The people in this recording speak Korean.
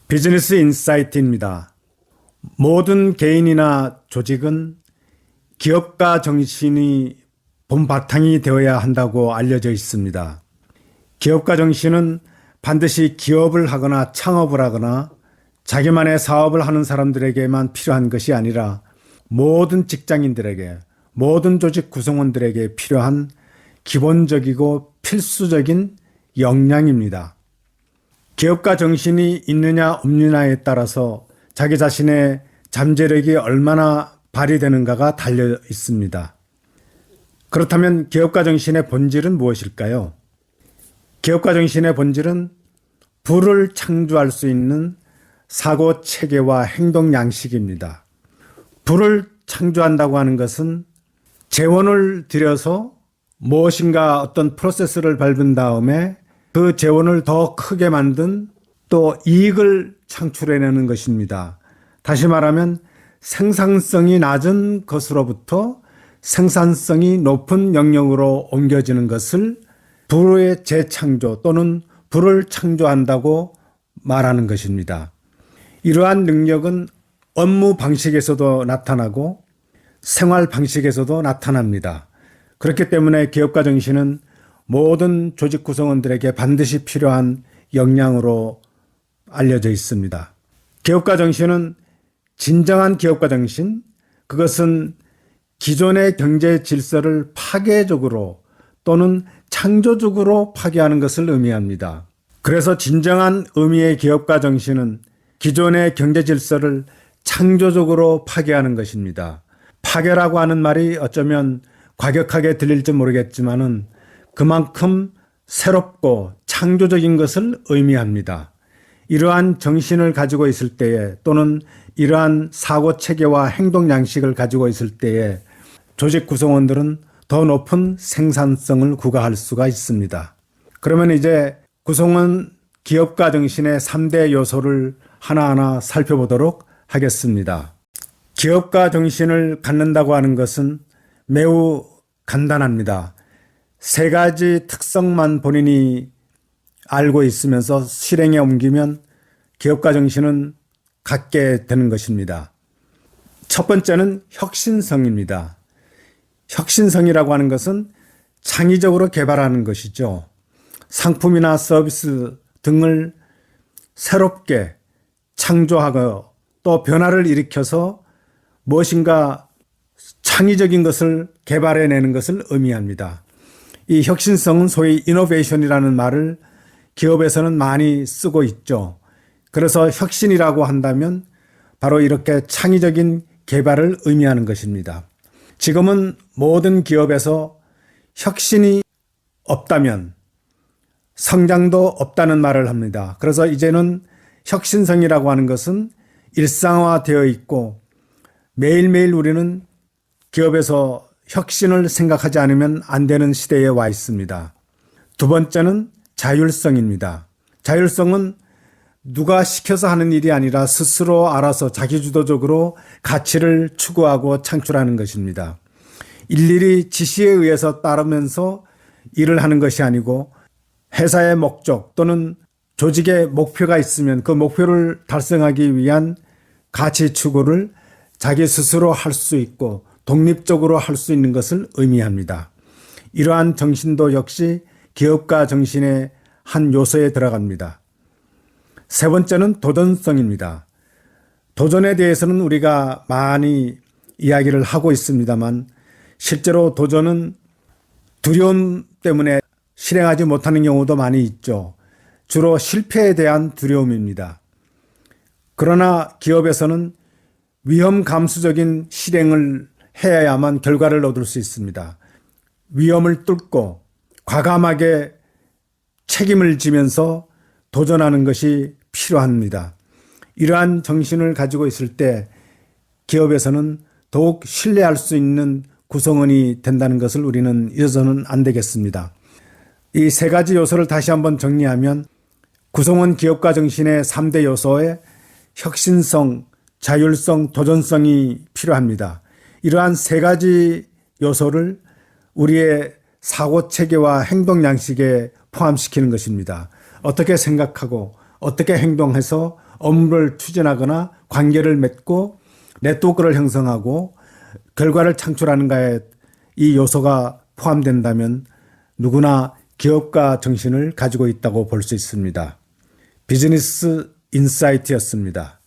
비즈니스 인사이트입니다. 모든 개인이나 조직은 기업가 정신이 본바탕이 되어야 한다고 알려져 있습니다. 기업가 정신은 반드시 기업을 하거나 창업을 하거나 자기만의 사업을 하는 사람들에게만 필요한 것이 아니라 모든 직장인들에게, 모든 조직 구성원들에게 필요한 기본적이고 필수적인 역량입니다. 기업가 정신이 있느냐 없느냐에 따라서 자기 자신의 잠재력이 얼마나 발휘되는가가 달려 있습니다. 그렇다면 기업가 정신의 본질은 무엇일까요? 기업가 정신의 본질은 부를 창조할 수 있는 사고 체계와 행동 양식입니다. 부를 창조한다고 하는 것은 재원을 들여서 무엇인가 어떤 프로세스를 밟은 다음에 그 재원을 더 크게 만든 또 이익을 창출해내는 것입니다. 다시 말하면 생산성이 낮은 것으로부터 생산성이 높은 영역으로 옮겨지는 것을 부의 재창조 또는 부를 창조한다고 말하는 것입니다. 이러한 능력은 업무 방식에서도 나타나고 생활 방식에서도 나타납니다. 그렇기 때문에 기업가 정신은 모든 조직 구성원들에게 반드시 필요한 역량으로 알려져 있습니다. 기업가 정신은 진정한 기업가 정신, 그것은 기존의 경제 질서를 파괴적으로 또는 창조적으로 파괴하는 것을 의미합니다. 그래서 진정한 의미의 기업가 정신은 기존의 경제 질서를 창조적으로 파괴하는 것입니다. 파괴라고 하는 말이 어쩌면 과격하게 들릴지 모르겠지만은 그만큼 새롭고 창조적인 것을 의미합니다. 이러한 정신을 가지고 있을 때에 또는 이러한 사고 체계와 행동 양식을 가지고 있을 때에 조직 구성원들은 더 높은 생산성을 구가할 수가 있습니다. 그러면 이제 구성원 기업가 정신의 3대 요소를 하나하나 살펴보도록 하겠습니다. 기업가 정신을 갖는다고 하는 것은 매우 간단합니다. 세 가지 특성만 본인이 알고 있으면서 실행에 옮기면 기업가 정신은 갖게 되는 것입니다. 첫 번째는 혁신성입니다. 혁신성이라고 하는 것은 창의적으로 개발하는 것이죠. 상품이나 서비스 등을 새롭게 창조하고 또 변화를 일으켜서 무엇인가 창의적인 것을 개발해내는 것을 의미합니다. 이 혁신성은 소위 이노베이션이라는 말을 기업에서는 많이 쓰고 있죠. 그래서 혁신이라고 한다면 바로 이렇게 창의적인 개발을 의미하는 것입니다. 지금은 모든 기업에서 혁신이 없다면 성장도 없다는 말을 합니다. 그래서 이제는 혁신성이라고 하는 것은 일상화되어 있고 매일매일 우리는 기업에서 혁신을 생각하지 않으면 안 되는 시대에 와 있습니다. 두 번째는 자율성입니다. 자율성은 누가 시켜서 하는 일이 아니라 스스로 알아서 자기주도적으로 가치를 추구하고 창출하는 것입니다. 일일이 지시에 의해서 따르면서 일을 하는 것이 아니고 회사의 목적 또는 조직의 목표가 있으면 그 목표를 달성하기 위한 가치 추구를 자기 스스로 할 수 있고 독립적으로 할 수 있는 것을 의미합니다. 이러한 정신도 역시 기업가 정신의 한 요소에 들어갑니다. 세 번째는 도전성입니다. 도전에 대해서는 우리가 많이 이야기를 하고 있습니다만 실제로 도전은 두려움 때문에 실행하지 못하는 경우도 많이 있죠. 주로 실패에 대한 두려움입니다. 그러나 기업에서는 위험 감수적인 실행을 해야만 결과를 얻을 수 있습니다. 위험을 뚫고 과감하게 책임을 지면서 도전하는 것이 필요합니다. 이러한 정신을 가지고 있을 때 기업에서는 더욱 신뢰할 수 있는 구성원이 된다는 것을 우리는 잊어서는 안 되겠습니다. 이 세 가지 요소를 다시 한번 정리하면 구성원 기업가 정신의 3대 요소에 혁신성, 자율성, 도전성이 필요합니다. 이러한 세 가지 요소를 우리의 사고 체계와 행동 양식에 포함시키는 것입니다. 어떻게 생각하고 어떻게 행동해서 업무를 추진하거나 관계를 맺고 네트워크를 형성하고 결과를 창출하는가에 이 요소가 포함된다면 누구나 기업가 정신을 가지고 있다고 볼 수 있습니다. 비즈니스 인사이트였습니다.